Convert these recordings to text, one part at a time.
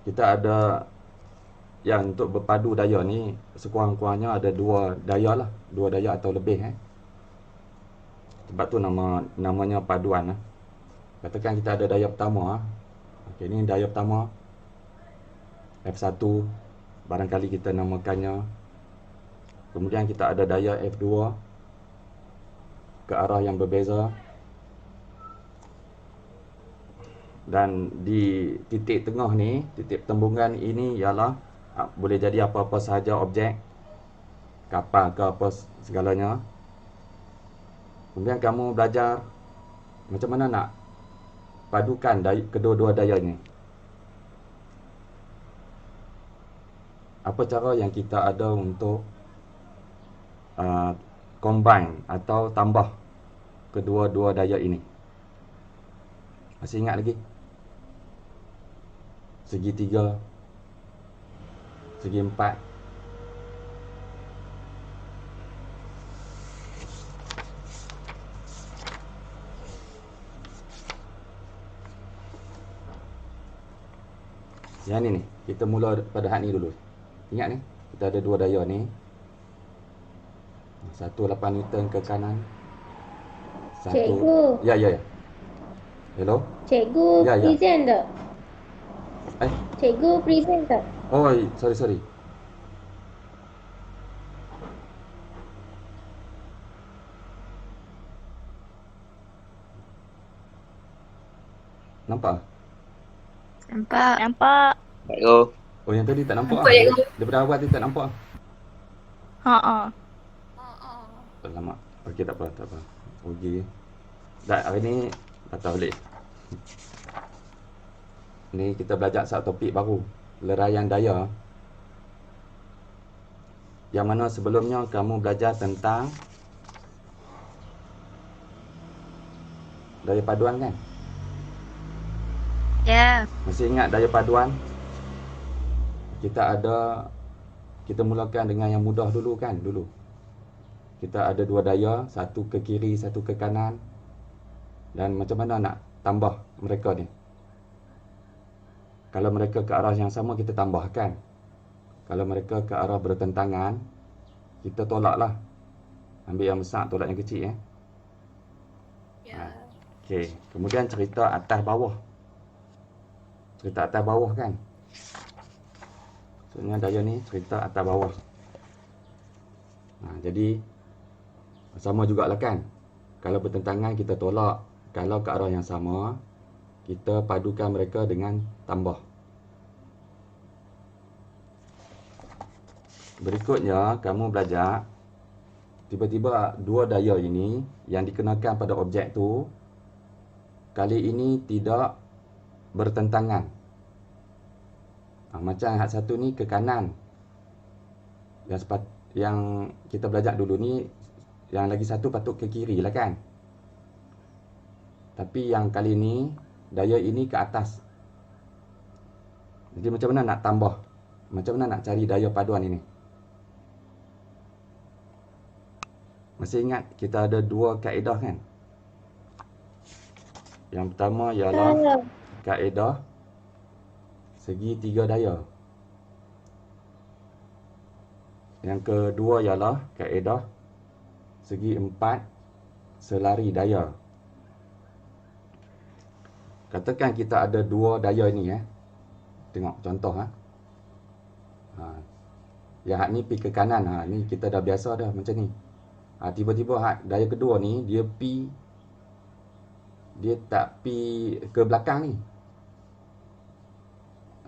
kita ada yang untuk berpadu daya ni sekurang-kurangnya ada dua daya lah, dua daya atau lebih sebab tu namanya paduan lah. Katakan kita ada daya pertama. Okey, ni daya pertama F1 barangkali kita namakannya. Kemudian kita ada daya F2 ke arah yang berbeza, dan di titik tengah ni, titik pertembungan ini ialah boleh jadi apa-apa sahaja objek, kapal ke apa segalanya. Kemudian kamu belajar macam mana nak padukan kedua-dua daya ni. Apa cara yang kita ada untuk uh, combine atau tambah kedua-dua daya ini. Masih ingat lagi? Segi tiga, segi empat. Yang ni, kita mula pada had ni dulu. Ingat ni, kita ada dua daya ni. 1 8 Newton ke kanan. Satu. Cikgu, Ya, ya, ya. Hello? cikgu Ya, ya. present tak? Eh, Cikgu present tak? oh, sorry, sorry. Nampak? Nampak. Nampak. Cikgu. Oh, yang tadi tak nampak Nampak, cikgu. Daripada awal tadi tak nampak Ha. Alamak. Okey, tak apa, tak apa. Okey. Dah, hari ni patah balik. Ni kita belajar satu topik baru, leraian daya. Yang mana sebelumnya kamu belajar tentang daya paduan kan? Ya. Masih ingat daya paduan? Kita mulakan dengan yang mudah dulu kan? Dulu kita ada dua daya, satu ke kiri, satu ke kanan. Dan macam mana nak tambah mereka ni? Kalau mereka ke arah yang sama, kita tambahkan. Kalau mereka ke arah bertentangan, kita tolaklah. Ambil yang besar, tolak yang kecil Ya. Okey, kemudian cerita atas bawah. Cerita atas bawah kan? Sebenarnya daya ni cerita atas bawah. Jadi sama jugalah kan? Kalau bertentangan kita tolak. Kalau ke arah yang sama, kita padukan mereka dengan tambah. Berikutnya, kamu belajar tiba-tiba dua daya ini yang dikenakan pada objek tu kali ini tidak bertentangan. Macam yang satu ni ke kanan. Yang kita belajar dulu ni, yang lagi satu patut ke kiri lah kan? Tapi yang kali ni, daya ini ke atas. Jadi macam mana nak tambah? Macam mana nak cari daya paduan ini? Masih ingat kita ada dua kaedah kan? Yang pertama ialah kaedah segi tiga daya. Yang kedua ialah kaedah segi empat selari daya. Katakan kita ada dua daya ni Tengok contoh Yang hak ni pergi ke kanan. Ni kita dah biasa dah macam ni. Tiba-tiba hak daya kedua ni dia tak pi ke belakang ni.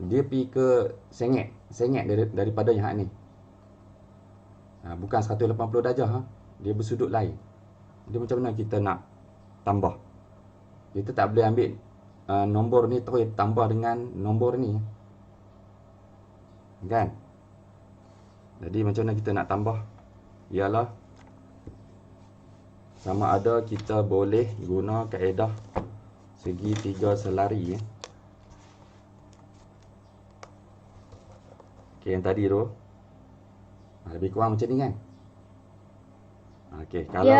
Dia pi ke sengit daripada yang hak ni. Bukan 180 darjah dia bersudut lain. Jadi macam mana kita nak tambah? Kita tak boleh ambil nombor ni terus tambah dengan nombor ni. Kan? Jadi macam mana kita nak tambah? Ialah sama ada kita boleh guna kaedah segi tiga selari Okey, yang tadi tu lebih kurang macam ni kan? Okey, kalau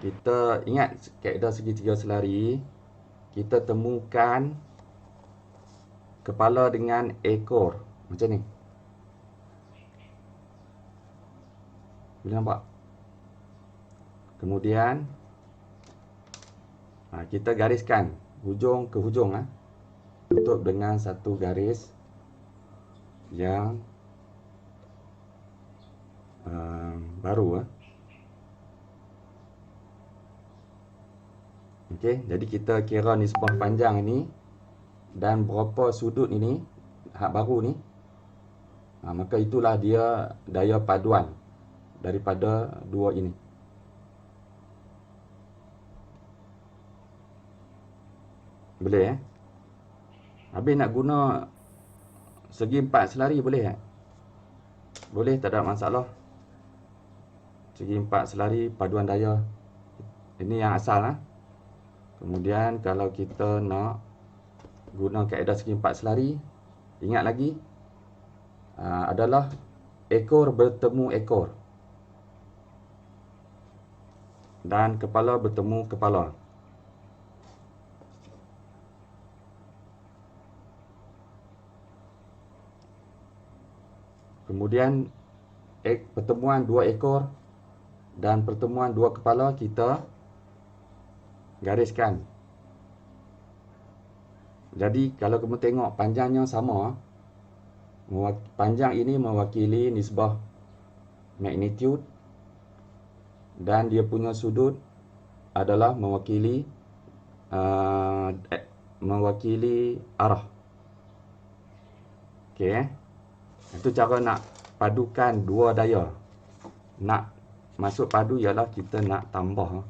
kita ingat kaedah segi tiga selari, kita temukan kepala dengan ekor. Macam ni. Boleh nampak? Kemudian kita gariskan hujung ke hujung. Tutup dengan satu garis yang baru. Okey, jadi kita kira nisbah panjang ini dan berapa sudut ini, hak baru ni. Maka itulah dia daya paduan daripada dua ini. Boleh Habis nak guna segi 4 selari boleh Boleh, tak ada masalah. Segi 4 selari paduan daya. Ini yang asal. Kemudian kalau kita nak guna kaedah segi 4 selari, ingat lagi adalah ekor bertemu ekor dan kepala bertemu kepala. Kemudian pertemuan dua ekor dan pertemuan dua kepala kita gariskan. Jadi kalau kamu tengok panjangnya sama, panjang ini mewakili nisbah magnitude dan dia punya sudut adalah mewakili arah. Okey. Itu cara nak padukan dua daya. Nak masuk padu ialah kita nak tambah.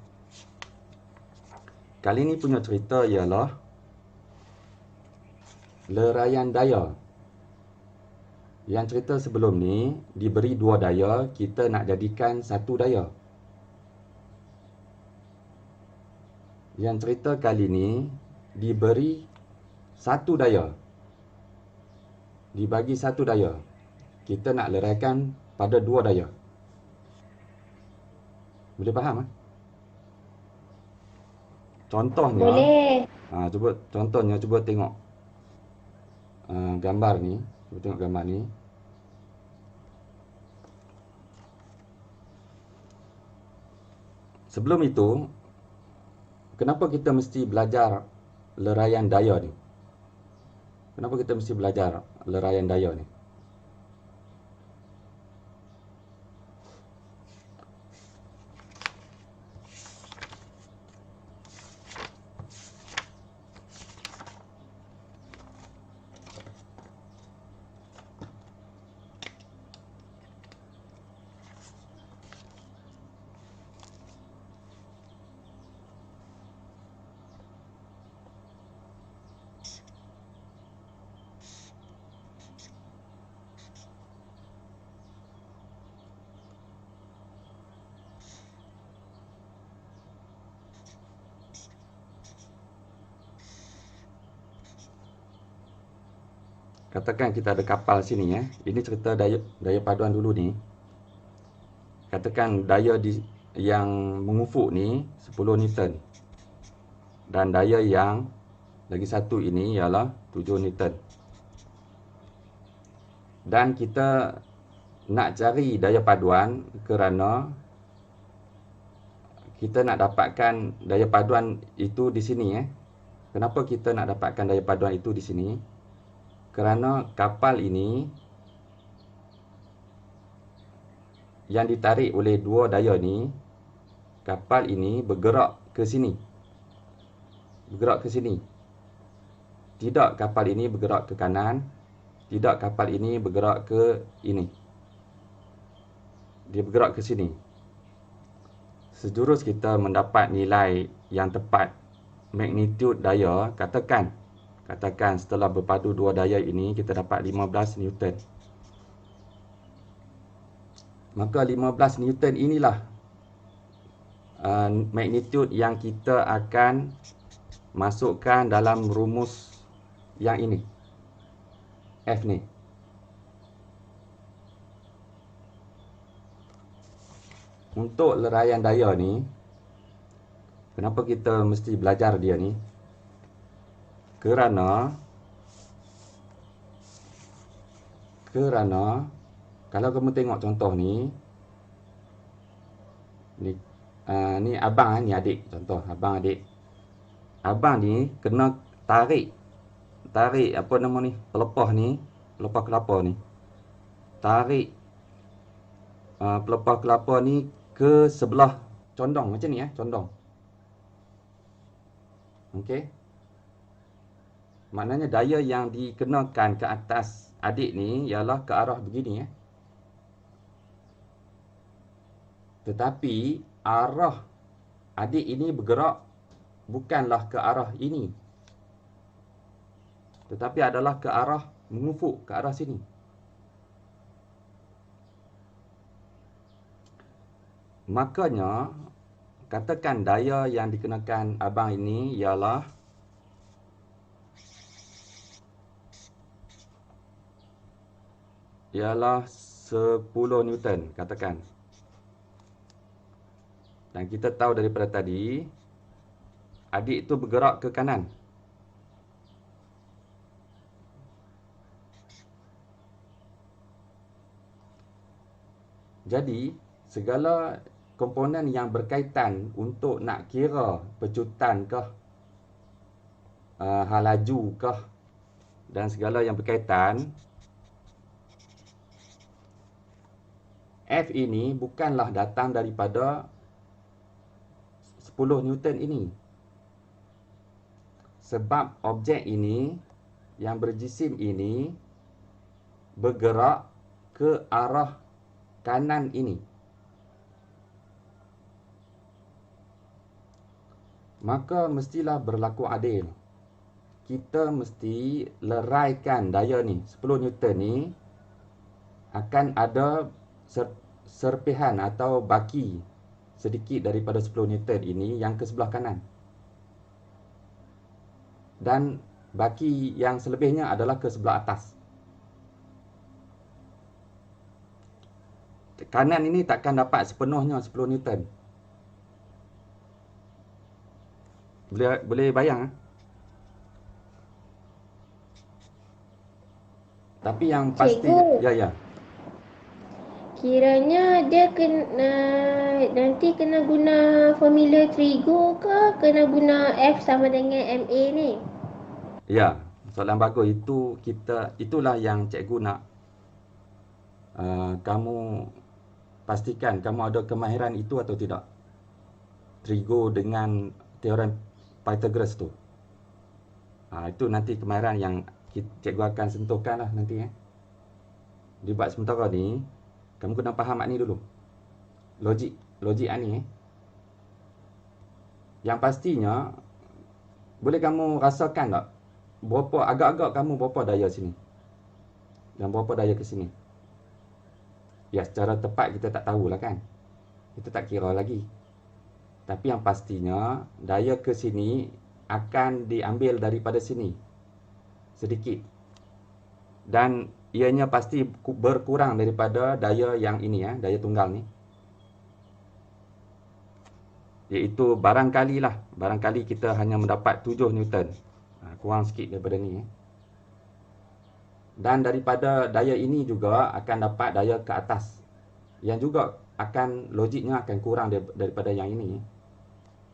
Kali ni punya cerita ialah leraian daya. Yang cerita sebelum ni diberi dua daya, kita nak jadikan satu daya. Yang cerita kali ni diberi satu daya, dibagi satu daya. Kita nak leraikan pada dua daya. Boleh faham? Contohnya. Boleh. Cuba tengok gambar ni. Cuba tengok gambar ni. Sebelum itu, kenapa kita mesti belajar leraian daya ni? Kenapa kita mesti belajar leraian daya ni? Katakan kita ada kapal sini Ini cerita daya paduan dulu ni. Katakan daya yang mengufuk ni 10 Newton. Dan daya yang lagi satu ini ialah 7 Newton. Dan kita nak cari daya paduan kerana kita nak dapatkan daya paduan itu di sini Kenapa kita nak dapatkan daya paduan itu di sini? Kerana kapal ini yang ditarik oleh dua daya ni, kapal ini bergerak ke sini. Bergerak ke sini. Tidak kapal ini bergerak ke kanan, tidak kapal ini bergerak ke ini. Dia bergerak ke sini. Sejurus kita mendapat nilai yang tepat magnitude daya, katakan setelah berpadu dua daya ini kita dapat 15 Newton. Maka 15 Newton inilah magnitude yang kita akan masukkan dalam rumus yang ini. F ni. Untuk leraian daya ni, kenapa kita mesti belajar dia ni? Kerana Kerana kalau kamu tengok contoh ni, ni ni abang, ni adik, contoh abang adik. Abang ni kena tarik apa nama ni, pelepah ni, pelepah kelapa ni. Tarik pelepah kelapa ni ke sebelah condong macam ni condong. Okey. Maknanya daya yang dikenakan ke atas adik ni ialah ke arah begini Tetapi arah adik ini bergerak bukanlah ke arah ini, tetapi adalah ke arah mengufuk ke arah sini. Makanya katakan daya yang dikenakan abang ini ialah ialah 10 Newton katakan. Dan kita tahu daripada tadi adik itu bergerak ke kanan. Jadi segala komponen yang berkaitan untuk nak kira pecutan kah, hal laju kah, dan segala yang berkaitan, F ini bukanlah datang daripada 10 Newton ini. Sebab objek ini yang berjisim ini bergerak ke arah kanan ini. Maka mestilah berlaku adil. Kita mesti leraikan daya ni, 10 Newton ni akan ada serpihan atau baki sedikit daripada 10 Newton ini yang ke sebelah kanan. Dan baki yang selebihnya adalah ke sebelah atas. Kanan ini takkan dapat sepenuhnya 10 Newton. Boleh bayang? Tapi yang pasti, Cikgu, ya. kiranya dia nanti kena guna formula trigo ke kena guna F sama dengan MA ni? Ya, soalan bagus. Itulah yang cikgu nak kamu pastikan kamu ada kemahiran itu atau tidak. Trigo dengan teorem Pythagoras tu. Itu nanti kemahiran yang cikgu akan sentuhkan lah nanti. Di bab sementara ni, kamu kena faham ni dulu. Logik ni. Yang pastinya, boleh kamu rasakan tak? Agak-agak kamu berapa daya sini? Dan berapa daya ke sini? Ya, secara tepat kita tak tahulah kan. Kita tak kira lagi. Tapi yang pastinya, daya ke sini akan diambil daripada sini. Sedikit. Dan ianya pasti berkurang daripada daya yang ini, daya tunggal ni. Iaitu barangkali kita hanya mendapat 7 Newton. Kurang sikit daripada ni. Dan daripada daya ini juga akan dapat daya ke atas. Yang juga logiknya akan kurang daripada yang ini.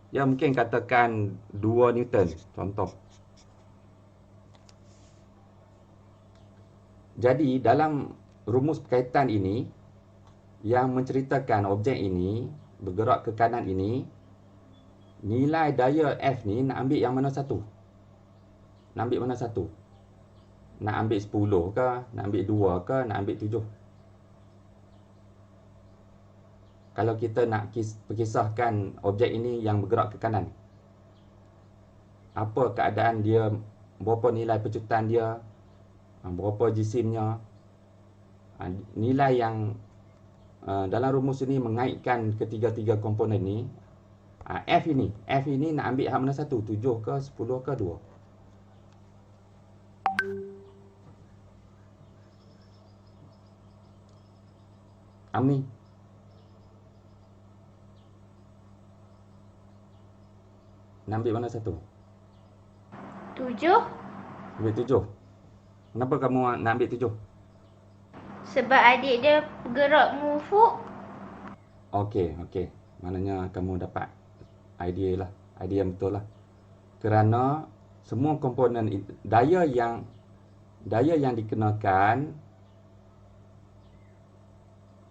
Ya, mungkin katakan 2 Newton contoh. Jadi dalam rumus berkaitan ini yang menceritakan objek ini bergerak ke kanan ini, nilai daya F ni nak ambil yang mana satu? Nak ambil mana satu? Nak ambil 10 ke? Nak ambil 2 ke? Nak ambil 7? Kalau kita nak perkisahkan objek ini yang bergerak ke kanan, apa keadaan dia, berapa nilai pecutan dia, berapa jisimnya. Nilai yang dalam rumus ini mengaitkan ketiga-tiga komponen ni. F ini nak ambil hak mana satu? 7 ke 10 ke 2? Amni, nak ambil mana satu? 7. Ambil 7. Kenapa kamu nak ambil 7? Sebab adik dia bergerak mengufuk. Okey. Maknanya kamu dapat idea lah. Idea yang betul lah. Kerana semua komponen daya yang dikenakan,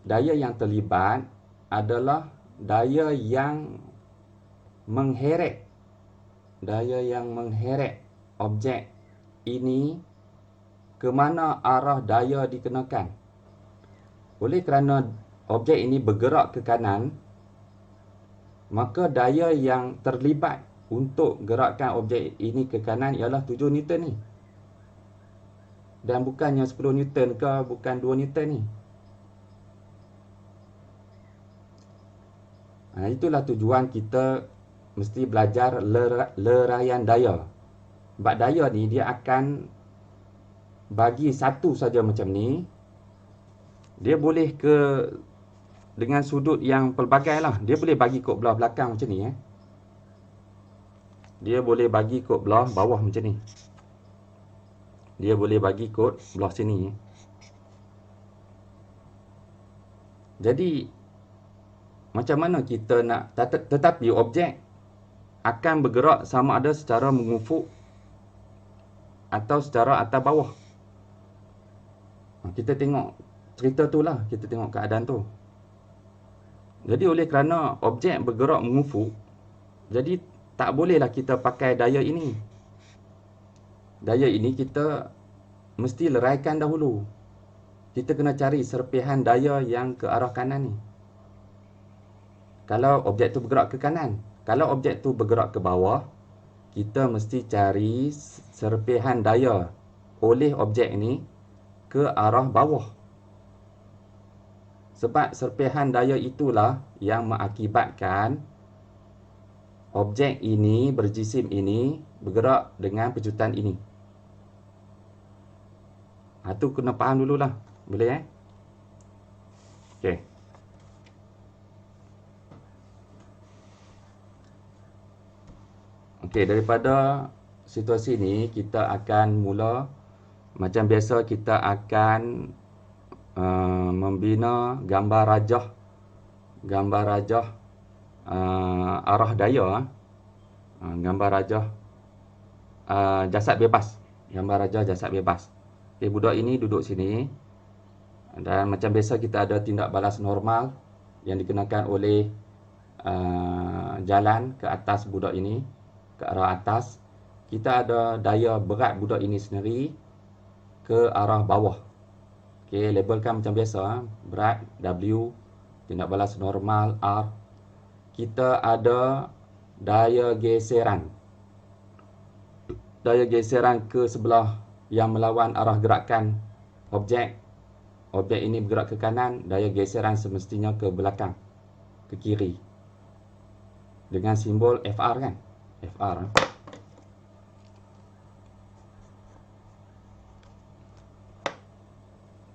daya yang terlibat adalah daya yang mengheret. Daya yang mengheret objek ini ke mana arah daya dikenakan. Oleh kerana objek ini bergerak ke kanan, maka daya yang terlibat untuk gerakkan objek ini ke kanan ialah 7 Newton ni. Dan bukannya 10 Newton ke, bukan 2 Newton ni. Itulah tujuan kita mesti belajar leraian daya. Sebab daya ni dia akan bagi satu saja macam ni. Dia boleh dengan sudut yang pelbagai lah. Dia boleh bagi kot belah belakang macam ni. Dia boleh bagi kot belah bawah macam ni. Dia boleh bagi kot belah sini. Jadi, macam mana kita nak... Tetapi objek akan bergerak sama ada secara mengufuk atau secara atas bawah. Kita tengok cerita tu lah. Kita tengok keadaan tu. Jadi oleh kerana objek bergerak mengufuk, jadi tak bolehlah kita pakai daya ini. Daya ini kita mesti leraikan dahulu. Kita kena cari serpihan daya yang ke arah kanan ni. Kalau objek tu bergerak ke kanan. Kalau objek tu bergerak ke bawah, kita mesti cari serpihan daya oleh objek ni ke arah bawah. Sebab serpihan daya itulah yang mengakibatkan objek ini, berjisim ini, bergerak dengan pejutan ini. Itu kena faham dululah. Boleh Okey. Okey, daripada situasi ini kita akan mula. Macam biasa kita akan membina gambar rajah arah daya, gambar rajah jasad bebas, Okay, budak ini duduk sini dan macam biasa kita ada tindak balas normal yang dikenakan oleh jalan ke atas budak ini, ke arah atas. Kita ada daya berat budak ini sendiri ke arah bawah. Okey, labelkan macam biasa. Berat W, tindak balas normal R. Kita ada daya geseran. Daya geseran ke sebelah yang melawan arah gerakan objek. Objek ini bergerak ke kanan, daya geseran semestinya ke belakang, ke kiri. Dengan simbol FR kan? FR.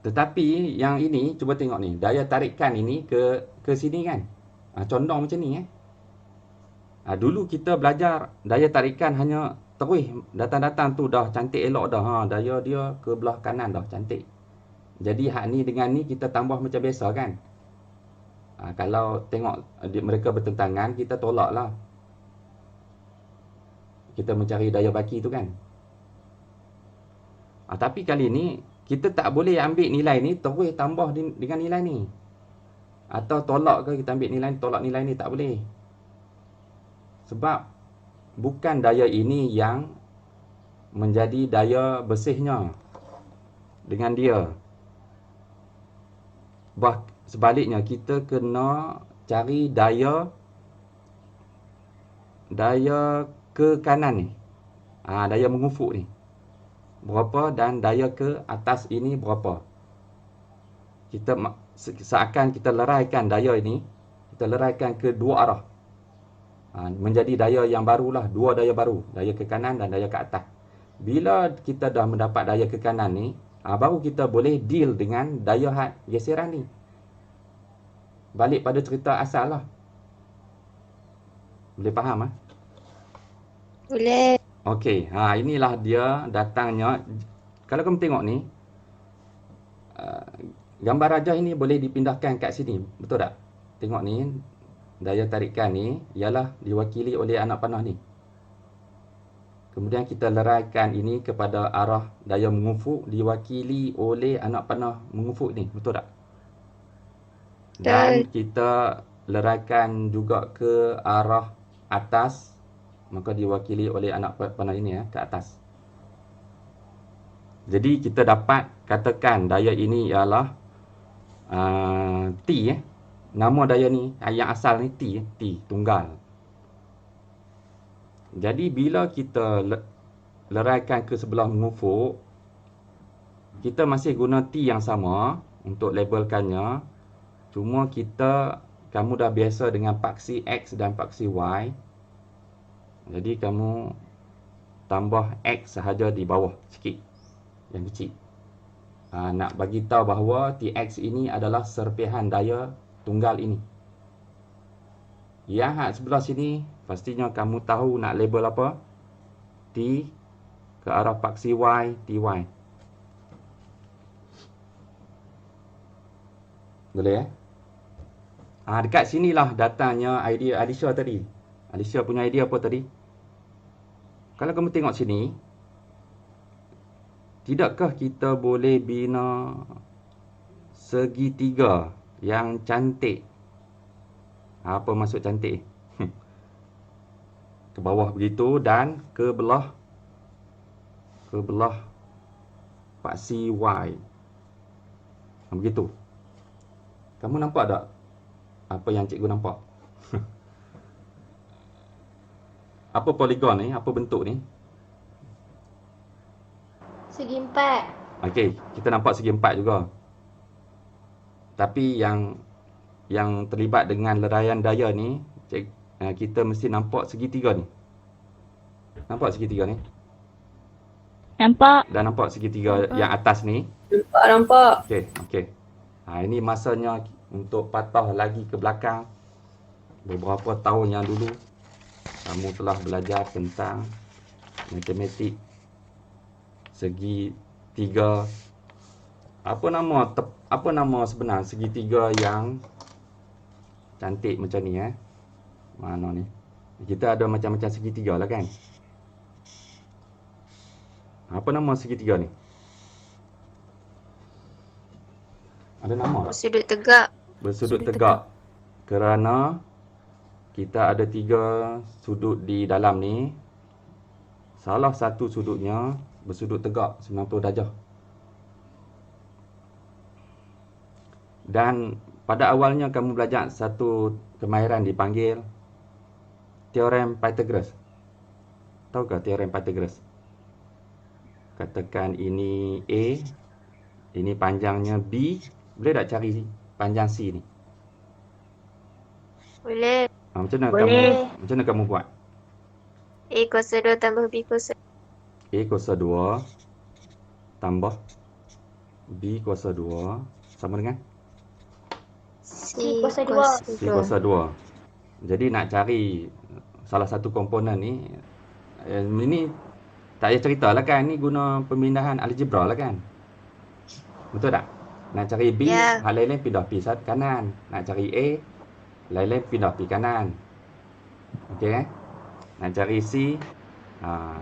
Tetapi yang ini, cuba tengok ni. Daya tarikan ini ke sini kan. Condong macam ni. Dulu kita belajar daya tarikan hanya terus datang-datang tu dah cantik elok dah. Daya dia ke belah kanan dah cantik. Jadi hak ni dengan ni kita tambah macam biasa kan. Kalau tengok mereka bertentangan, kita tolak lah. Kita mencari daya baki tu kan. Tapi kali ni kita tak boleh ambil nilai ni terus tambah dengan nilai ni. Atau tolak ke kita ambil nilai ni, tolak nilai ni, tak boleh. Sebab bukan daya ini yang menjadi daya bersihnya dengan dia. Sebaliknya kita kena cari daya ke kanan ni. Daya mengufuk ni berapa dan daya ke atas ini berapa. Kita seakan kita leraikan daya ini, kita leraikan ke dua arah. Menjadi daya yang barulah, dua daya baru, daya ke kanan dan daya ke atas. Bila kita dah mendapat daya ke kanan ni, baru kita boleh deal dengan daya geseran ni. Balik pada cerita asal lah. Boleh faham? Boleh. Okey, inilah dia datangnya. Kalau kamu tengok ni, gambar rajah ini boleh dipindahkan kat sini. Betul tak? Tengok ni, daya tarikan ni ialah diwakili oleh anak panah ni. Kemudian kita leraikan ini kepada arah daya mengufuk diwakili oleh anak panah mengufuk ni. Betul tak? Dan kita leraikan juga ke arah atas, maka diwakili oleh anak panah ini ke atas. Jadi kita dapat katakan daya ini ialah T. Nama daya ni, yang asal ni T, T tunggal. Jadi bila kita leraikan ke sebelah mengufuk, kita masih guna T yang sama untuk labelkannya. Cuma kamu dah biasa dengan paksi X dan paksi Y. Jadi kamu tambah X sahaja di bawah sikit, yang kecil. Nak bagi tahu bahawa TX ini adalah serpihan daya tunggal ini. Yang sebelah sini pastinya kamu tahu nak label apa? T ke arah paksi Y, TY. Boleh dekat sinilah datangnya idea Alicia tadi. Alicia punya idea apa tadi? Kalau kamu tengok sini, tidakkah kita boleh bina segitiga yang cantik? Apa maksud cantik? Ke bawah begitu dan ke belah paksi Y. Begitu. Kamu nampak tak apa yang cikgu nampak? Apa poligon ni? Apa bentuk ni? Segi empat. Okey, kita nampak segi empat juga. Tapi yang terlibat dengan leraian daya ni, kita mesti nampak segitiga ni. Nampak segitiga ni? Nampak. Dah nampak segitiga yang atas ni? Nampak. Okey. Ini masanya untuk patah lagi ke belakang. Beberapa tahun yang dulu kamu telah belajar tentang matematik segitiga. Apa nama sebenar segitiga yang cantik macam ni Mana ni? Kita ada macam-macam segitiga lah kan? Apa nama segitiga ni? Ada nama tak? Bersudut tegak. Bersudut tegak. Kerana kita ada 3 sudut di dalam ni. Salah satu sudutnya bersudut tegak 90 darjah. Dan pada awalnya kamu belajar satu kemahiran dipanggil teorem Pythagoras. Tahukah teorem Pythagoras? Katakan ini A, ini panjangnya B. Boleh tak cari panjang C ni? Boleh. Macam mana kamu buat? A kuasa 2 tambah B kuasa. A kuasa 2 tambah B kuasa 2 sama dengan C kuasa C kuasa 2. Jadi nak cari salah satu komponen ni, ini tak payah cerita lah kan, ni guna pemindahan algebra lah kan. Betul tak? Nak cari B, hal lain-lain pindah pi kanan. Nak cari A, lain-lain pindah pi kanan. Okey Nak cari C,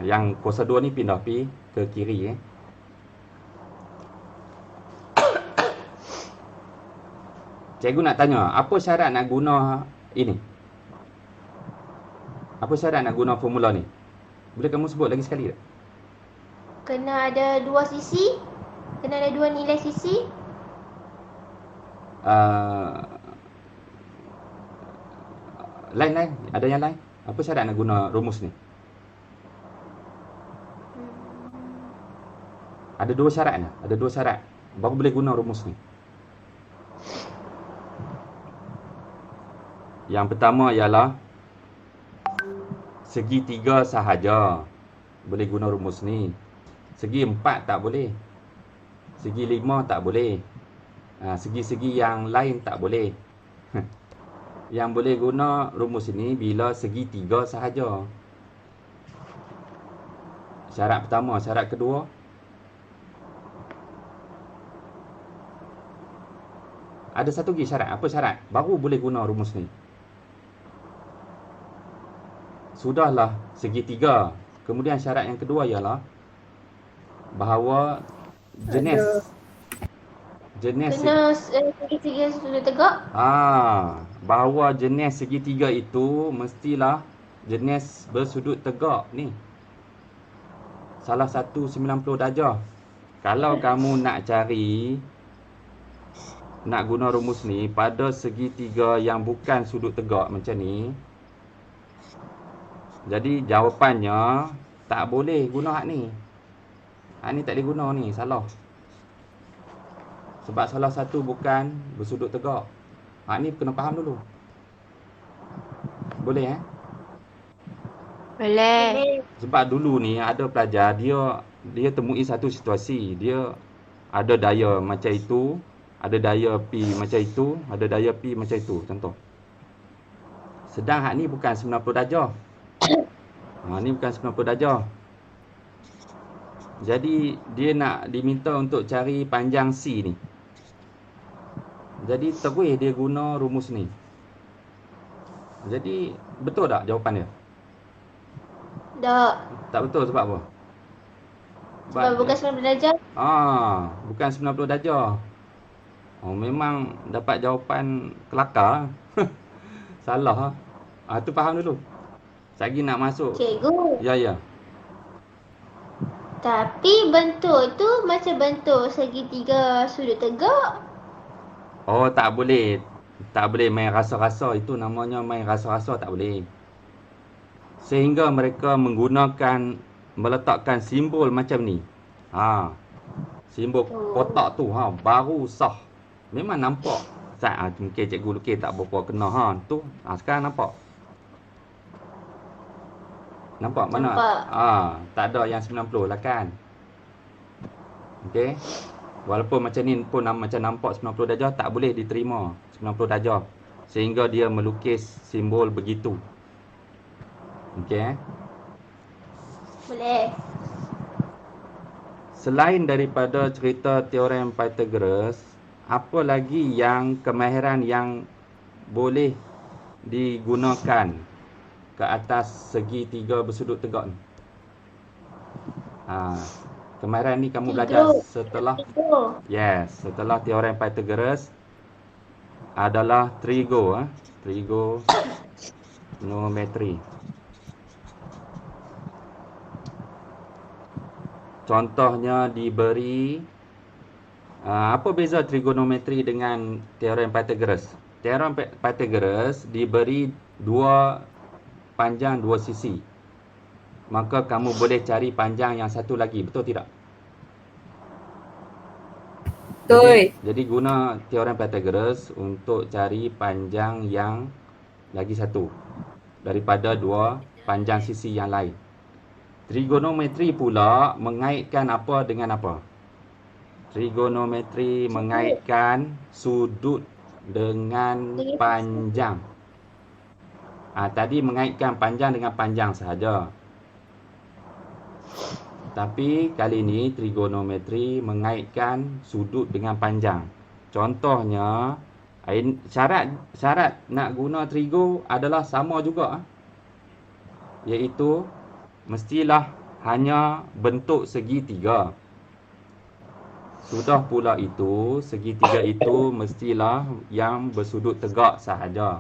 yang kuasa 2 ni pindah pi ke kiri Cikgu nak tanya, apa syarat nak guna ini? Apa syarat nak guna formula ni? Boleh kamu sebut lagi sekali tak? Kena ada 2 sisi. Kena ada 2 nilai sisi. Lain. Ada yang lain? Apa syarat nak guna rumus ni? Ada 2 syarat ni. Ada 2 syarat. Baru boleh guna rumus ni. Yang pertama ialah segi 3 sahaja boleh guna rumus ni. Segi 4 tak boleh. Segi 5 tak boleh. Segi-segi yang lain tak boleh. Yang boleh guna rumus ini bila segi 3 sahaja. Syarat pertama. Syarat kedua, Ada satu lagi syarat. Apa syarat? Baru boleh guna rumus ni. Sudahlah segitiga. Kemudian syarat yang kedua ialah bahawa jenis jenis Kena segi-segi sudut tegak. bahawa jenis segitiga itu mestilah jenis bersudut tegak ni. Salah satu 90 darjah. Kalau kamu nak guna rumus ni pada segitiga yang bukan sudut tegak macam ni, jadi jawapannya tak boleh guna hak ni. Hak ni tak boleh guna ni, salah. Sebab salah satu bukan bersudut tegak. Hak ni kena faham dulu. Boleh Boleh. Sebab dulu ni ada pelajar dia temui satu situasi, dia ada daya macam itu, ada daya P macam itu, ada daya P macam itu, contoh. Sedang hak ni bukan 90 darjah. Ni bukan 90 darjah. Jadi dia nak diminta untuk cari panjang C ni. Jadi terus dia guna rumus ni. Jadi betul tak jawapan dia? Tak. Tak betul sebab apa? Sebab bukan 90 darjah. Bukan 90 darjah. Memang dapat jawapan kelakar. Salah. Tu faham dulu. Lagi nak masuk. Cikgu. Ya. Tapi bentuk tu macam bentuk segitiga sudut tegak. Tak boleh. Tak boleh main rasa-rasa. Itu namanya main rasa-rasa, tak boleh. Sehingga mereka meletakkan simbol macam ni. Simbol kotak tu baru sah. Memang nampak. Mungkin cikgu lukis tak berapa kena tu. Sekarang nampak. Nampak mana? Tak ada yang 90 lah kan. Okey. Walaupun macam ni pun macam nampak 90 darjah, tak boleh diterima 90 darjah. Sehingga dia melukis simbol begitu. Okey. Boleh. Selain daripada cerita teorem Pythagoras, apa lagi yang kemahiran yang boleh digunakan ke atas segitiga bersudut tegak ni? Kemahiran ni kamu belajar setelah setelah teorem Pythagoras adalah trigonometri. Contohnya diberi apa beza trigonometri dengan teorem Pythagoras? Teorem Pythagoras diberi panjang dua sisi. Maka kamu boleh cari panjang yang satu lagi, betul tidak? Betul. Jadi guna teorem Pythagoras untuk cari panjang yang lagi satu daripada dua panjang sisi yang lain. Trigonometri pula mengaitkan apa dengan apa? Trigonometri mengaitkan sudut dengan panjang. Tadi mengaitkan panjang dengan panjang sahaja. Tapi kali ini trigonometri mengaitkan sudut dengan panjang. Contohnya, syarat nak guna trigo adalah sama juga. Iaitu mestilah hanya bentuk segitiga. Sudah pula itu, segitiga itu mestilah yang bersudut tegak sahaja.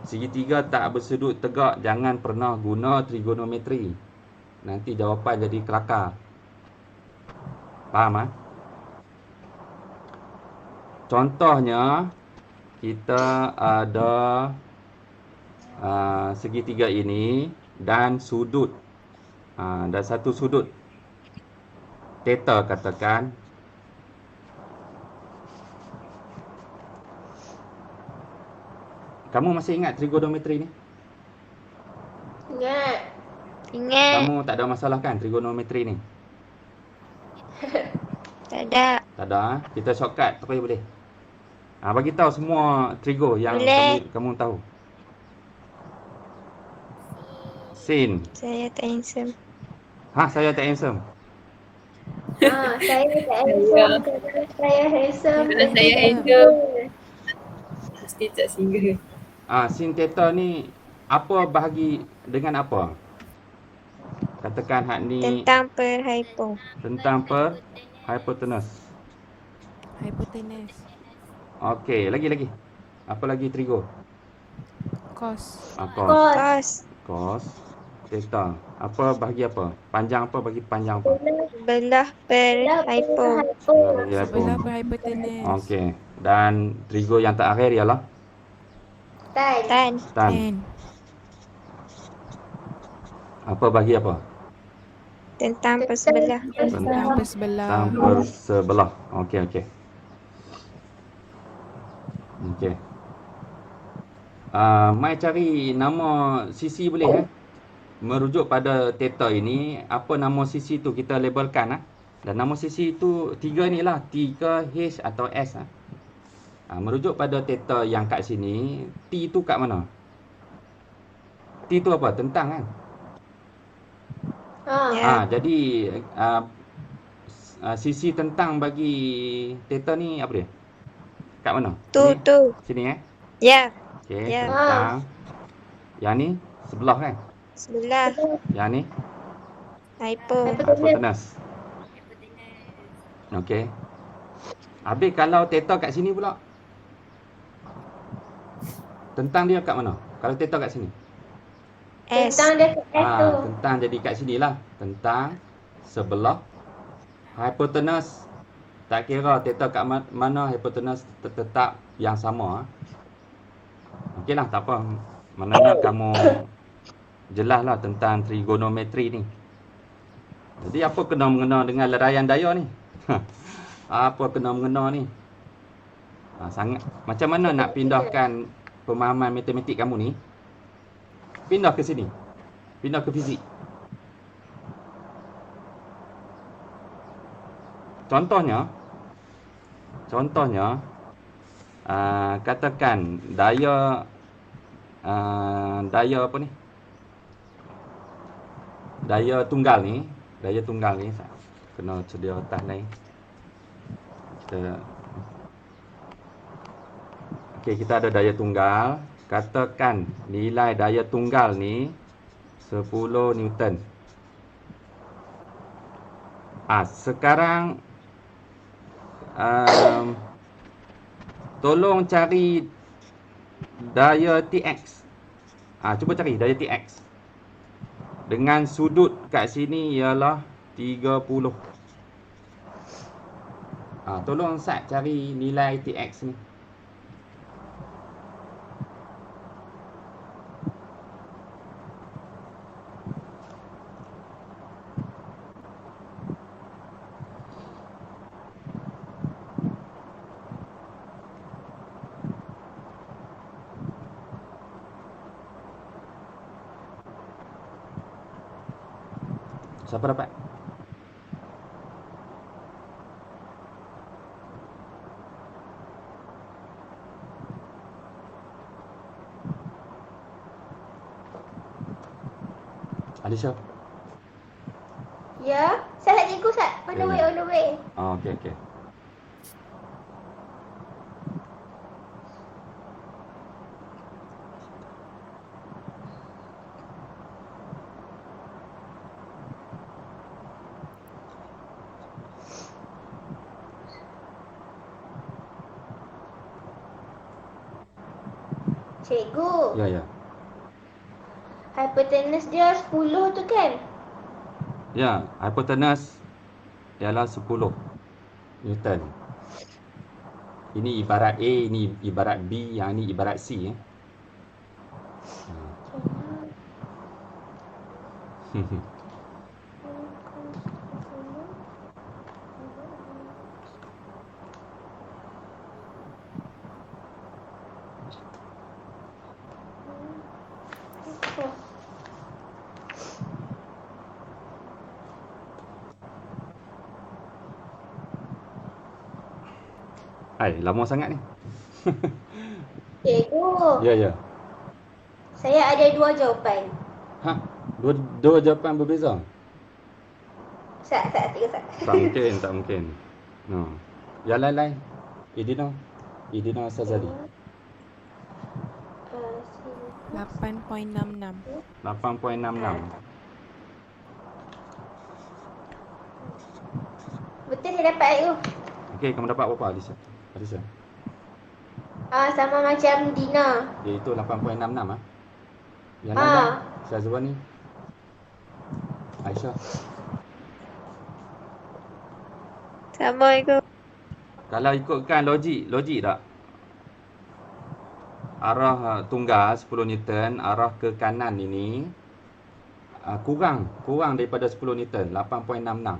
Segitiga tak bersudut tegak, jangan pernah guna trigonometri. Nanti jawapan jadi kelakar. Faham? Contohnya, kita ada segitiga ini dan sudut. Dan satu sudut theta katakan. Kamu masih ingat trigonometri ni? Ingat. Kamu tak ada masalah kan trigonometri ni? Tak ada. Tak ada. Kita shortcut apa boleh. Bagi tahu semua trigo yang kamu tahu. Sin. Saya tak handsome. Saya tak handsome. Saya tak handsome kerana saya handsome. Kerana saya tak handsome. single. Mesti tak single. Sin theta ni apa bahagi dengan apa? Katakan hak ni Tentang per hypo. tentang hypotenuse. Hypotenuse. Okey, lagi. Apa lagi Trigo? Cos. Cos. Cos. Cos theta. Apa bahagi apa? Panjang apa bagi panjang apa? Belah per hypo. Bagi apa? Sebelah per hypotenuse. Okey. Dan Trigo yang terakhir ialah Tan. Tan. tan. Tan. Apa bagi apa? Tentang per sebelah. Tentang per sebelah. Tanpa sebelah. Okey. Mai cari nama sisi boleh merujuk pada theta ini, apa nama sisi tu kita labelkan Dan nama sisi tu tiga ni lah, T ke H atau S merujuk pada theta yang kat sini, T tu kat mana? T tu apa? Tentang kan? Ya. Jadi sisi tentang bagi theta ni apa dia? Kat mana? Tu. Sini Ya. Okey, Ya. tentang. Yang ni sebelah kan? Sebelah. Yang ni Hypo. hypotenuse. Okey. Habis kalau theta kat sini pula. Tentang dia kat mana? Kalau theta kat sini. S. Tentang dia kat S tu. Tentang jadi kat sinilah. Tentang sebelah hypotenuse. Tak kira theta kat mana, hypotenuse tetap yang sama. Okeylah, tak apa. Maknanya kamu jelaslah tentang trigonometri ni. Jadi apa kena mengena dengan leraian daya ni? Apa kena mengena ni? Sangat. Macam mana nak pindahkan pemahaman matematik kamu ni? Pindah ke sini. Pindah ke fizik. Contohnya katakan daya apa ni? Daya tunggal ni kena sedia atas lain. Kita ada daya tunggal. Katakan nilai daya tunggal ni 10 Newton. Sekarang tolong cari daya TX. Cuba cari daya TX. Dengan sudut kat sini ialah 30. Tolong Sat cari nilai TX ni. Siapa dapat? Alisha? Ya. Salah cikgu Sat. On the way. Okey. Cikgu. Ya. Hypotenuse dia 10 tu kan? Ya, hypotenuse ialah 10 Newton. Ini ibarat A, ini ibarat B, yang ini ibarat C. Lama sangat ni. Cikgu. Ya. Saya ada 2 jawapan. Dua jawapan berbeza. Tak mungkin, tak mungkin. No. Yang lain-lain. Idina Sazali. 8.66. 8.66. Betul saya dapat tu. Okey, kamu dapat berapa Alisa? Alisa. Sama macam Dina. Iaitu 8.66 ah. Yang lain-lain. Syazwani. Aisyah. Assalamualaikum. Kalau ikutkan logik tak? Arah tunggal 10 Newton, arah ke kanan ini kurang daripada 10 Newton, 8.66.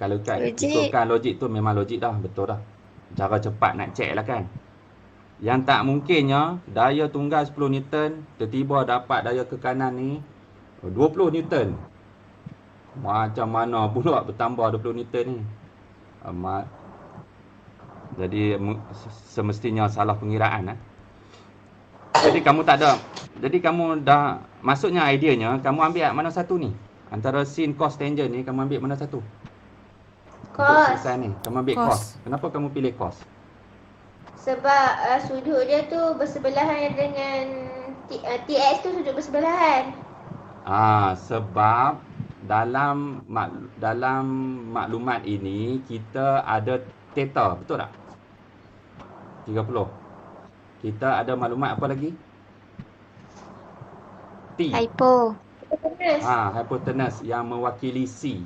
Kalau ikutkan logik tu memang logik dah, betul dah. Cara cepat nak check lah kan. Yang tak mungkinnya daya tunggal 10 Newton tiba-tiba dapat daya ke kanan ni 20 Newton. Macam mana pula bertambah 20 Newton ni? Jadi semestinya salah pengiraan eh. Jadi kamu dah, maksudnya ideanya kamu ambil mana satu ni? Antara sin, cos, tangent ni kamu ambil mana satu? Cos. Ni kamu ambil cos. Kenapa kamu pilih cos? Sebab sudut dia tu bersebelahan dengan TX tu sudut bersebelahan. Sebab dalam maklumat ini kita ada theta, betul tak? 30. Kita ada maklumat apa lagi? T. Hypotenuse yang mewakili C.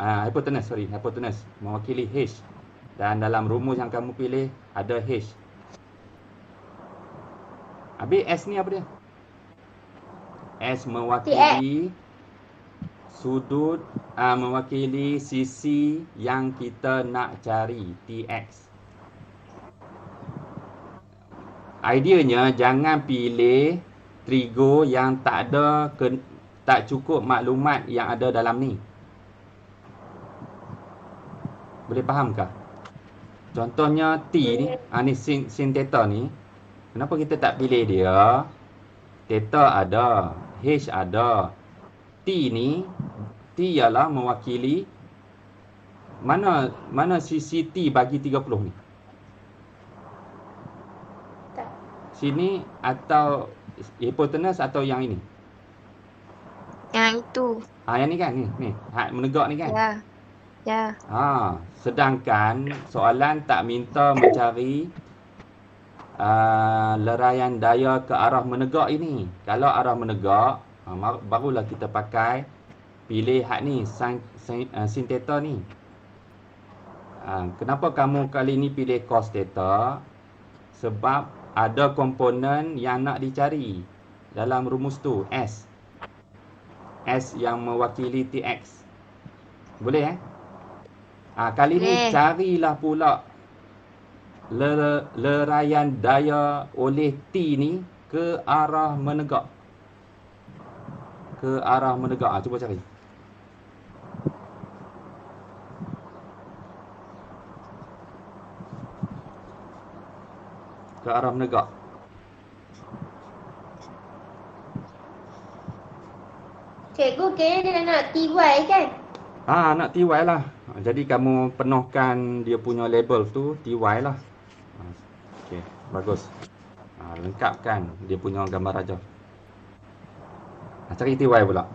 Hypotenuse mewakili H. Dan dalam rumus yang kamu pilih ada H. Habis S ni apa dia? S mewakili sudut, mewakili sisi yang kita nak cari, TX. Ideanya jangan pilih trigo yang tak cukup maklumat yang ada dalam ni. Boleh fahamkah? Contohnya T ni, ni sin theta ni. Kenapa kita tak pilih dia? Theta ada, H ada. T ni, T ialah mewakili mana sisi T bagi 30 ni? Sini atau hipotenus atau yang ini? Yang itu. Yang ni kan? Ni. Menegak ni kan? Ya. Sedangkan soalan tak minta mencari leraian daya ke arah menegak ini. Kalau arah menegak, barulah kita pakai pilih hak ni, sin theta ni. Kenapa kamu kali ni pilih cos theta? Sebab ada komponen yang nak dicari dalam rumus tu, S. S yang mewakili TX. Boleh kali ni carilah pula leraian daya oleh T ni ke arah menegak. Cuba cari. Ke arah menegak. Cikgu kira dia nak TY kan? Nak TY lah. Jadi kamu penuhkan dia punya label tu TY lah. Okey, bagus. Lengkapkan dia punya gambar raja. Cari TY pula.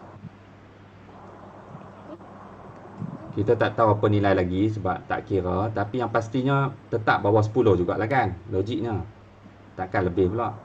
Kita tak tahu apa nilai lagi sebab tak kira. Tapi yang pastinya tetap bawah 10 jugalah kan. Logiknya. Takkan lebih pula.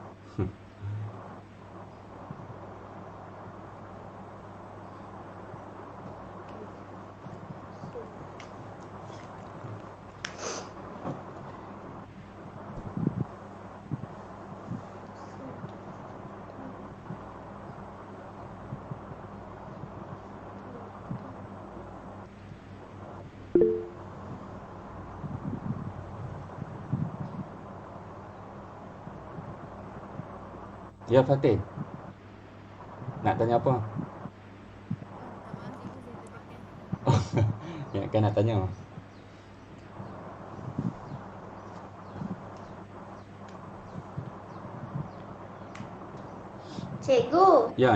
Ya Fatih. Nak tanya apa? Ya kan nak tanya. Cikgu, Ya.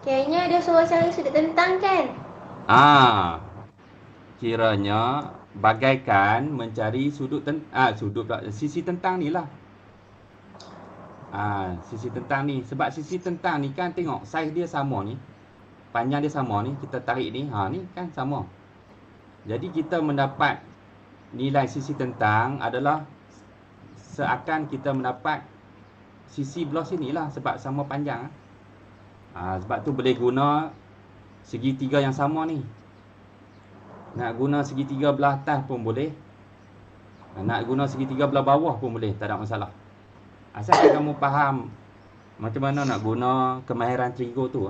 Kiranya dia suruh cari sudut tentang kan? Kiranya bagaikan mencari sisi tentang ni lah. Sisi tentang ni. Sebab sisi tentang ni kan tengok saiz dia sama ni. Panjang dia sama ni. Kita tarik ni. Ni kan sama. Jadi kita mendapat nilai sisi tentang adalah seakan kita mendapat sisi belah sini lah. Sebab sama panjang. Sebab tu boleh guna segitiga yang sama ni. Nak guna segitiga belah atas pun boleh. Nak guna segitiga belah bawah pun boleh. Tak ada masalah. Asalkan kamu faham macam mana nak guna kemahiran trigo tu.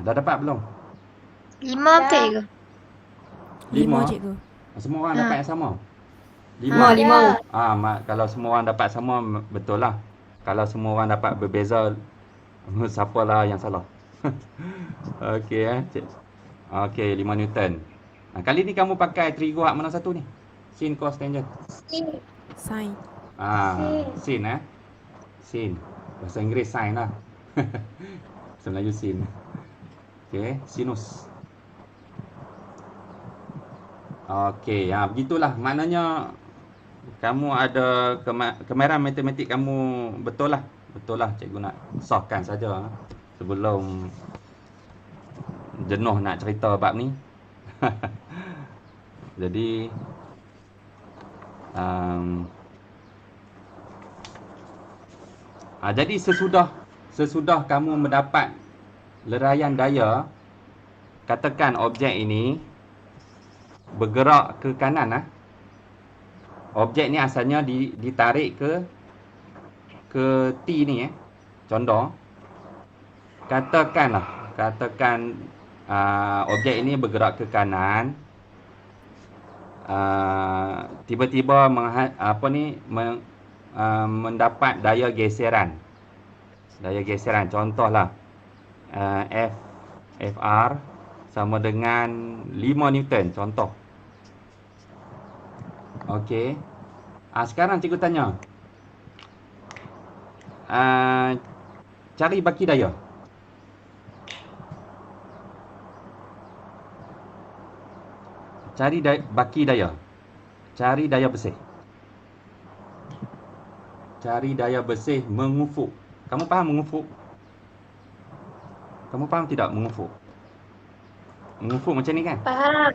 Dah dapat belum? 5 okey ke? 5 cikgu. Semua orang dapat yang sama? 5. Kalau semua orang dapat sama, betul lah. Kalau semua orang dapat berbeza, siapalah yang salah? Okey Okey, 5 Newton. Kali ni kamu pakai trigo hak mana satu ni? Sin, cos, tangent. Sin. Sin Sin. Bahasa Inggeris sin lah. Bahasa Melayu sin. Okey, sinus. Okey, begitulah. Maknanya kamu ada kemahiran matematik kamu betul lah. Betul lah, cikgu nak sahkan saja sebelum jenuh nak cerita bab ni. Jadi jadi sesudah kamu mendapat leraian daya, katakan objek ini bergerak ke kanan. Objek ni asalnya ditarik ke T ni. Contoh, katakan objek ini bergerak ke kanan, tiba-tiba mendapat daya geseran. Contohlah Fr sama dengan 5 Newton contoh. Okey. Sekarang cikgu tanya. Cari baki daya. Baki daya. Cari daya bersih. Cari daya bersih mengufuk. Kamu faham mengufuk? Kamu faham tidak mengufuk? Mengufuk macam ni kan? Faham.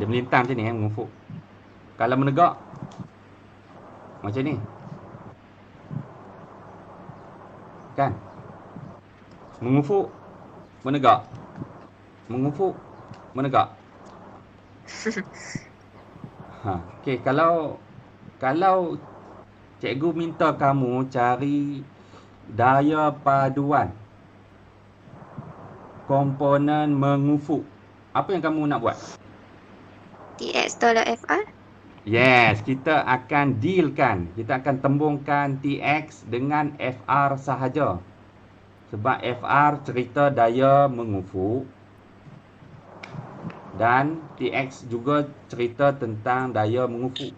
Dia melintang macam ni mengufuk. Kalau menegak macam ni. Kan? Mengufuk, menegak. Mengufuk, menegak. Okey, kalau cikgu minta kamu cari daya paduan komponen mengufuk, apa yang kamu nak buat? TX tolak FR. Yes, kita akan dealkan. Kita akan tembungkan TX dengan FR sahaja. Sebab FR cerita daya mengufuk dan TX juga cerita tentang daya mengufuk.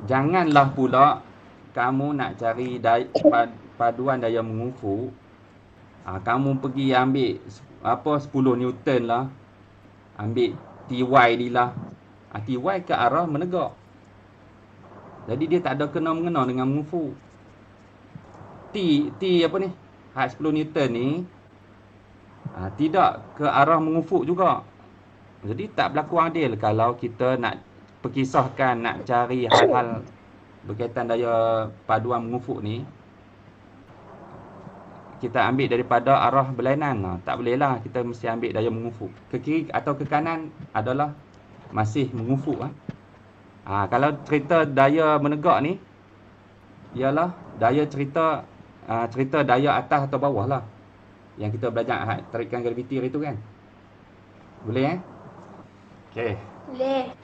Janganlah pula kamu nak cari paduan daya mengufuk, kamu pergi ambil 10 Newton lah, ambil TY ni lah. TY ke arah menegak. Jadi dia tak ada kena-mengena dengan mengufuk. T apa ni? Hak 10 Newton ni tidak ke arah mengufuk juga. Jadi tak berlaku adil kalau kita nak perkisahkan, nak cari hal-hal berkaitan daya paduan mengufuk ni, kita ambil daripada arah berlainan. Tak boleh lah, kita mesti ambil daya mengufuk. Ke kiri atau ke kanan adalah masih mengufuk. Kalau cerita daya menegak ni, ialah daya cerita daya atas atau bawah lah. Yang kita belajar tarikan graviti hari tu kan. Boleh Okey. Boleh.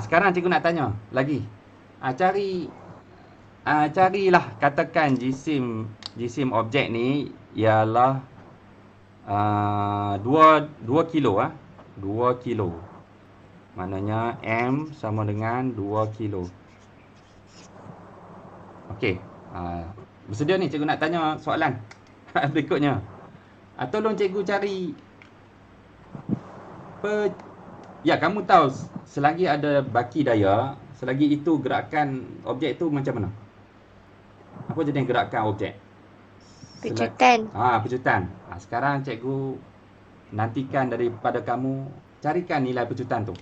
Sekarang cikgu nak tanya lagi. Carilah, katakan jisim objek ni ialah 2 kilo. 2 kilo. Maknanya M sama dengan 2 kilo. Okey. Bersedia ni cikgu nak tanya soalan berikutnya. Tolong cikgu cari ya, kamu tahu selagi ada baki daya, selagi itu gerakan objek tu macam mana? Apa jenis gerakan objek? Pecutan. Pecutan. Sekarang cikgu nantikan daripada kamu carikan nilai pecutan tu.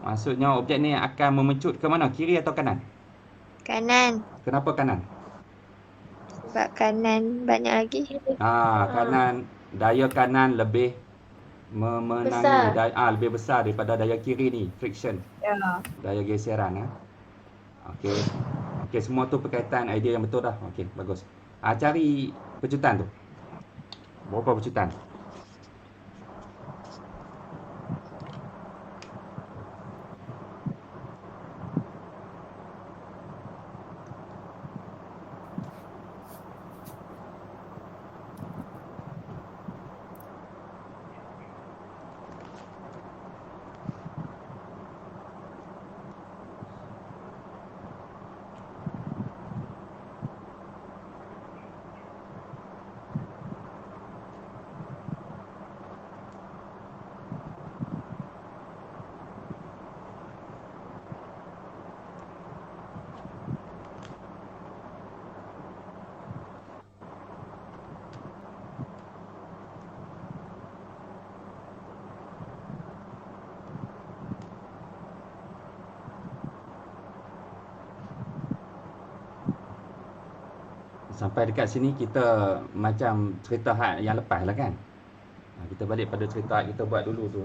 Maksudnya objek ni akan memecut ke mana? Kiri atau kanan? Kanan. Kenapa kanan? Sebab kanan banyak lagi. Kanan, daya kanan lebih memenangi Besar. daya, lebih besar daripada daya kiri ni, friction. Ya. Daya geseran. Okey, semua tu berkaitan, idea yang betul dah. Okey, bagus. Cari pecutan tu. Berapa pecutan? Sampai dekat sini kita macam cerita hak yang lepas lah kan. Kita balik pada cerita hak kita buat dulu tu.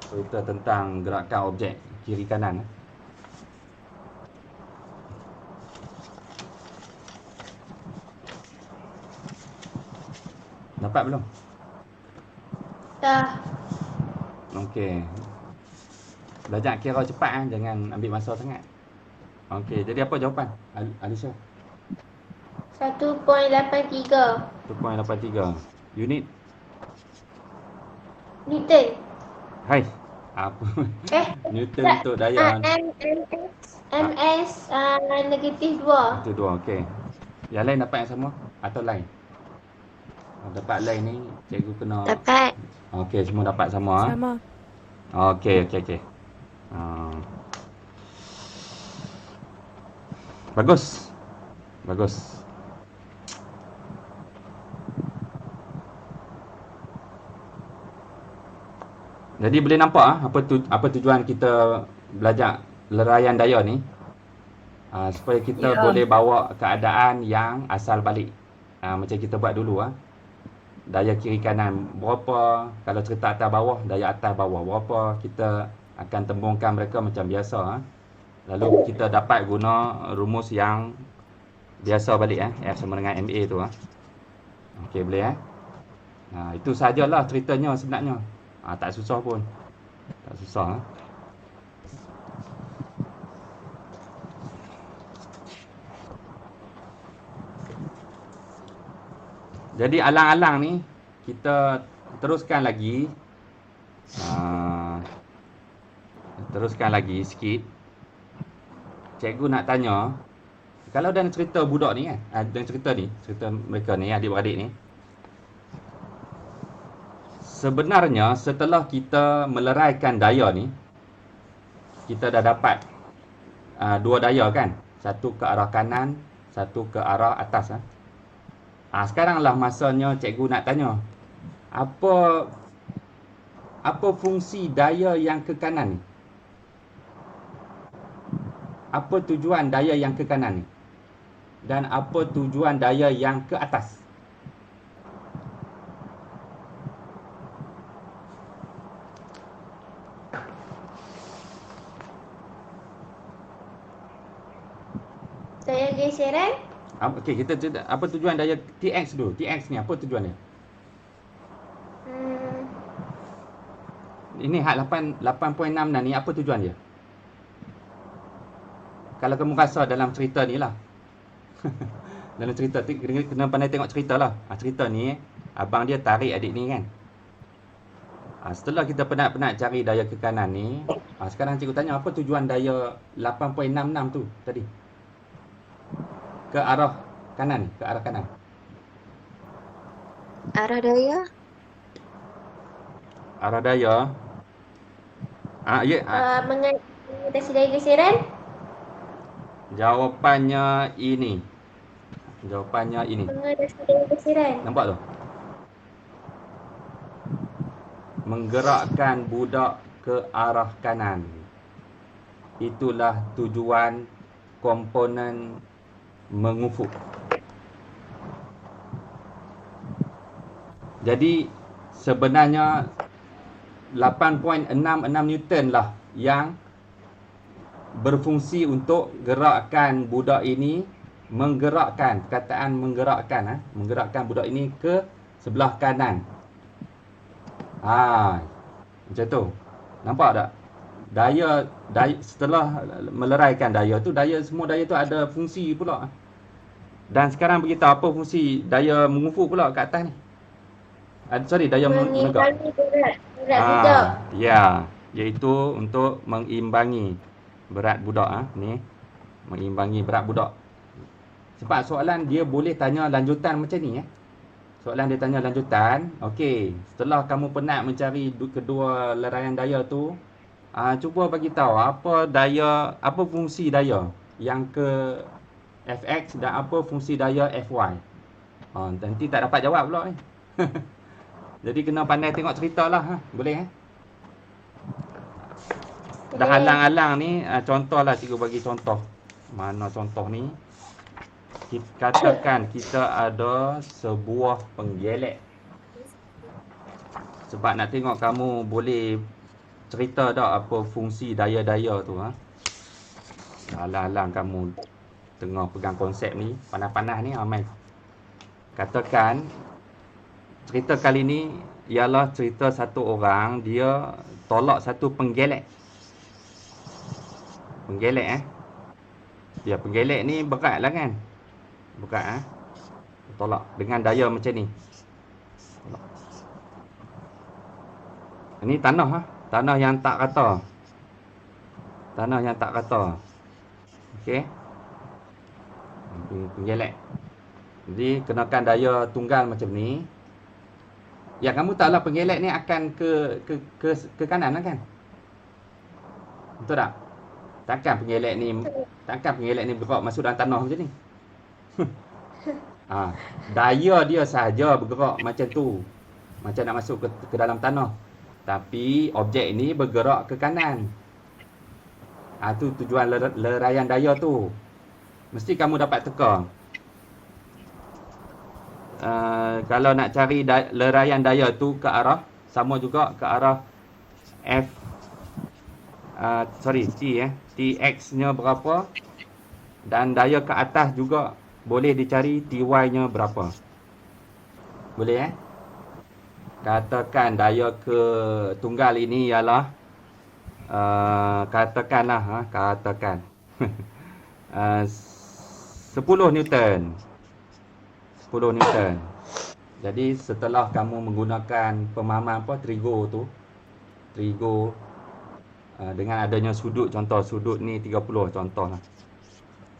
Cerita tentang gerakan objek kiri kanan. Dapat belum? Dah. Okey. Belajar kira cepat jangan ambil masa sangat. Okey, jadi apa jawapan? Alisha. 1.83 1.83. Unit. Newton. Hai. Apa? Newton tak, untuk daya. MS negatif 2. Itu 2, okey. Yang lain dapat yang sama atau lain? Dapat lain ni cikgu kena. Dapat. Okey, semua dapat sama. Sama. Okey. Bagus. Jadi boleh nampak apa tujuan kita belajar leraian daya ni. Supaya kita boleh bawa keadaan yang asal balik. Macam kita buat dulu. Daya kiri kanan berapa, kalau cerita atas bawah, daya atas bawah berapa, kita akan tembungkan mereka macam biasa. Lalu kita dapat guna rumus yang biasa balik. F sama dengan MA tu. Okey, boleh. Itu sajalah ceritanya sebenarnya. Tak susah pun. Tak susah. Jadi alang-alang ni kita teruskan lagi. Teruskan lagi sikit. Cikgu nak tanya, kalau dalam cerita budak ni kan, dalam cerita mereka ni, adik-beradik ni, sebenarnya setelah kita meleraikan daya ni, kita dah dapat dua daya kan, satu ke arah kanan, satu ke arah atas. Sekaranglah masanya cikgu nak tanya, apa fungsi daya yang ke kanan ni? Apa tujuan daya yang ke kanan ni? Dan apa tujuan daya yang ke atas? Daya geseran. Okey, kita apa tujuan daya TX dulu? TX ni apa tujuan dia? Ini hak 8.6 ni apa tujuan dia? Kalau kamu rasa dalam cerita ni lah. Dalam cerita kena pandai tengok cerita lah. Cerita ni abang dia tarik adik ni kan. Setelah kita penat-penat cari daya ke kanan ni, sekarang cikgu tanya apa tujuan daya 8.66 tu tadi? Ke arah kanan, ke arah kanan. Arah daya. Arah daya. Mengatasi daya geseran. Jawapannya ini. Jawapannya ini. Mengatasi daya geseran. Nampak tu? Menggerakkan budak ke arah kanan. Itulah tujuan komponen mengufuk. Jadi sebenarnya 8.66 Newton lah yang berfungsi untuk gerakkan budak ini, menggerakkan, perkataan menggerakkan, menggerakkan budak ini ke sebelah kanan. Macam tu. Nampak tak? Daya setelah meleraikan daya tu, semua daya tu ada fungsi pula. Dan sekarang beritahu apa fungsi daya mengufuk pula kat atas ni. Daya menegak. Mengimbangi berat budak. Ya, iaitu untuk mengimbangi berat budak ni. Mengimbangi berat budak. Sebab soalan dia boleh tanya lanjutan macam ni Soalan dia tanya lanjutan. Okey, setelah kamu penat mencari kedua leraian daya tu, cuba bagi tahu apa fungsi daya yang ke fx dan apa fungsi daya fy. Nanti tak dapat jawab pula ni. Jadi kena pandai tengok cerita lah. Boleh Dah halang-halang ni, contohlah cikgu bagi contoh. Mana contoh ni? Katakan kita ada sebuah penggelek. Sebab nak tengok kamu boleh cerita tak apa fungsi daya-daya tu. Halang-halang kamu tengah pegang konsep ni, panas-panas ni, Amai. Katakan cerita kali ni ialah cerita satu orang dia tolak satu penggelek. Penggelek Dia penggelek ni berat lah kan. Berat tolak dengan daya macam ni. Ini tanah tanah yang tak rata. Tanah yang tak rata. Okey. Penggelek. Jadi kenakan daya tunggal macam ni. Ya, kamu tahulah penggelek ni akan ke kanan lah kan? Betul tak? Takkan penggelek ni bergerak masuk dalam tanah macam ni. Daya dia sahaja bergerak macam tu. Macam nak masuk ke dalam tanah. Tapi objek ini bergerak ke kanan. Tu tujuan leraian daya tu. Mesti kamu dapat teka. Kalau nak cari leraian daya tu ke arah, sama juga ke arah Tx nya berapa, dan daya ke atas juga boleh dicari Ty nya berapa. Boleh Katakan daya ke tunggal ini ialah katakan 10 Newton. 10 Newton. Jadi setelah kamu menggunakan pemahaman trigo tu, dengan adanya sudut, contoh sudut ni 30 contohlah.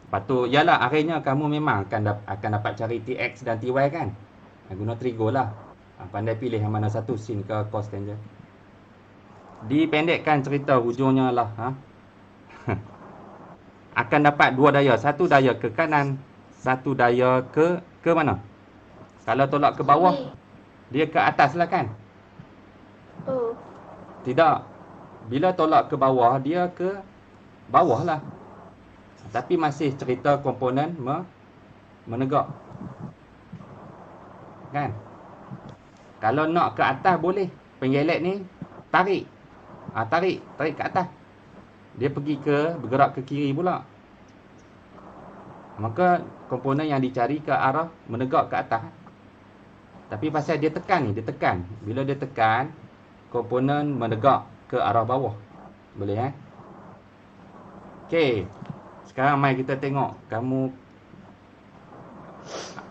Lepas tu ialah akhirnya kamu memang akan dapat cari Tx dan Ty kan. Guna trigo lah. Pandai pilih yang mana satu, sin ke cos tangent. Dipendekkan cerita, hujungnya lah akan dapat dua daya, satu daya ke kanan, satu daya ke mana? Kalau tolak ke bawah, dia ke atas lah kan? Tidak. Bila tolak ke bawah, dia ke bawah lah. Tapi masih cerita komponen menegak. Kan? Kalau nak ke atas boleh. Penggelek ni tarik. Tarik ke atas. Dia bergerak ke kiri pula. Maka komponen yang dicari ke arah menegak ke atas. Tapi pasal dia tekan. Bila dia tekan, komponen menegak ke arah bawah. Boleh Okey. Sekarang mari kita tengok kamu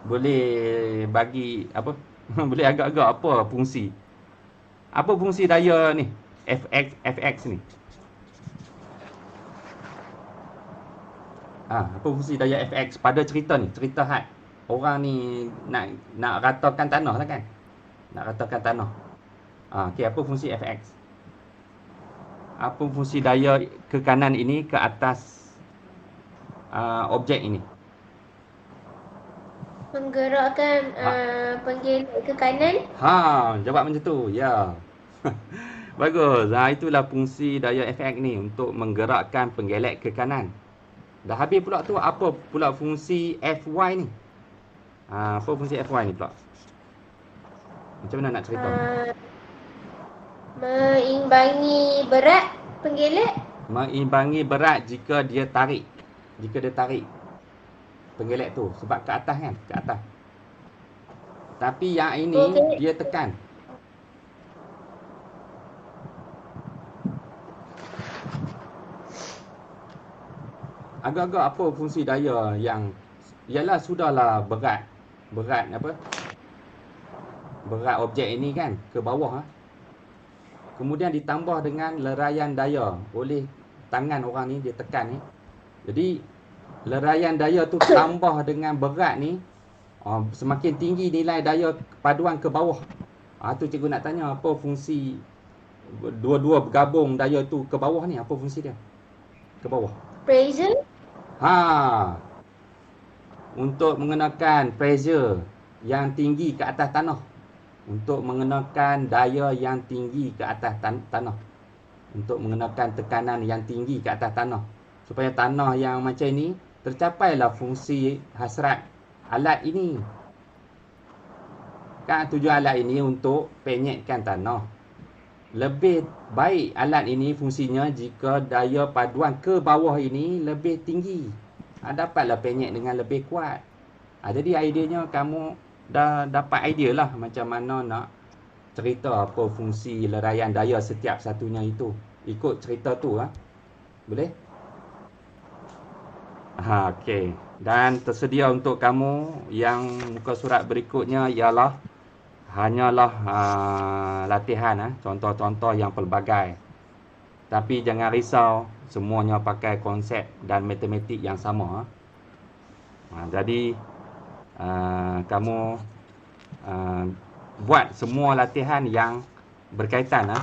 boleh bagi apa? Boleh agak-agak apa fungsi Apa fungsi daya ni? Fx ni. Apa fungsi daya Fx pada cerita ni? Cerita had. Orang ni nak ratakan tanah lah kan? Nak ratakan tanah. Okey, apa fungsi Fx? Apa fungsi daya ke kanan ini ke atas objek ini? Menggerakkan penggelek ke kanan. Jawab macam tu. Ya. Bagus. Itulah fungsi daya Fx ni untuk menggerakkan penggelek ke kanan. Dah habis pula tu, apa pula fungsi Fy ni? Apa fungsi Fy ni pula? Macam mana nak cerita? Meimbangi berat penggelek. Meimbangi berat jika dia tarik. Jika dia tarik penggelek tu. Sebab ke atas kan? Ke atas. Tapi yang ini dia tekan. Agak-agak apa fungsi daya yang ialah sudahlah berat apa? Berat objek ini kan ke bawah. Kemudian ditambah dengan leraian daya oleh tangan orang ni, dia tekan ni. Jadi leraian daya tu tambah dengan berat ni, semakin tinggi nilai daya paduan ke bawah. Tu cikgu nak tanya, apa fungsi dua-dua bergabung daya tu ke bawah ni, apa fungsi dia? Ke bawah. Pressure. Untuk mengenakan pressure yang tinggi ke atas tanah. Untuk mengenakan daya yang tinggi ke atas tanah. Untuk mengenakan tekanan yang tinggi ke atas tanah. Supaya tanah yang macam ni tercapailah fungsi hasrat alat ini. Kan tujuan alat ini untuk penyetkan tanah. Lebih baik alat ini fungsinya jika daya paduan ke bawah ini lebih tinggi. Dapatlah penyet dengan lebih kuat. Jadi ideanya kamu dah dapat idea lah macam mana nak cerita apa fungsi leraian daya setiap satunya itu. Ikut cerita tu. Boleh? Okey. Dan tersedia untuk kamu yang muka surat berikutnya ialah hanyalah latihan, contoh-contoh yang pelbagai. Tapi jangan risau, semuanya pakai konsep dan matematik yang sama. Jadi kamu buat semua latihan yang berkaitan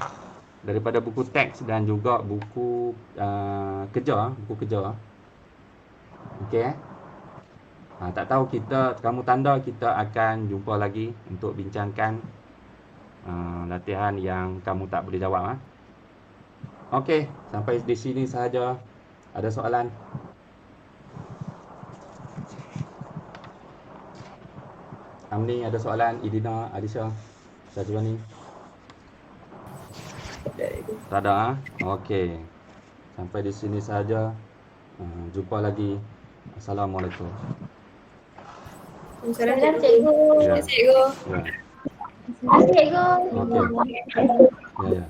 daripada buku teks dan juga buku kerja. Okey. Tak tahu kamu tanda kita akan jumpa lagi untuk bincangkan latihan yang kamu tak boleh jawab. Okey, sampai di sini sahaja. Ada soalan? Amni ada soalan? Idina, Alisha, Syazwani? Tak ada. Okey. Sampai di sini sahaja. Jumpa lagi. Assalamualaikum. Salam cikgu. Ya. Cikgu. Ya. Cikgu. Okey. Ya.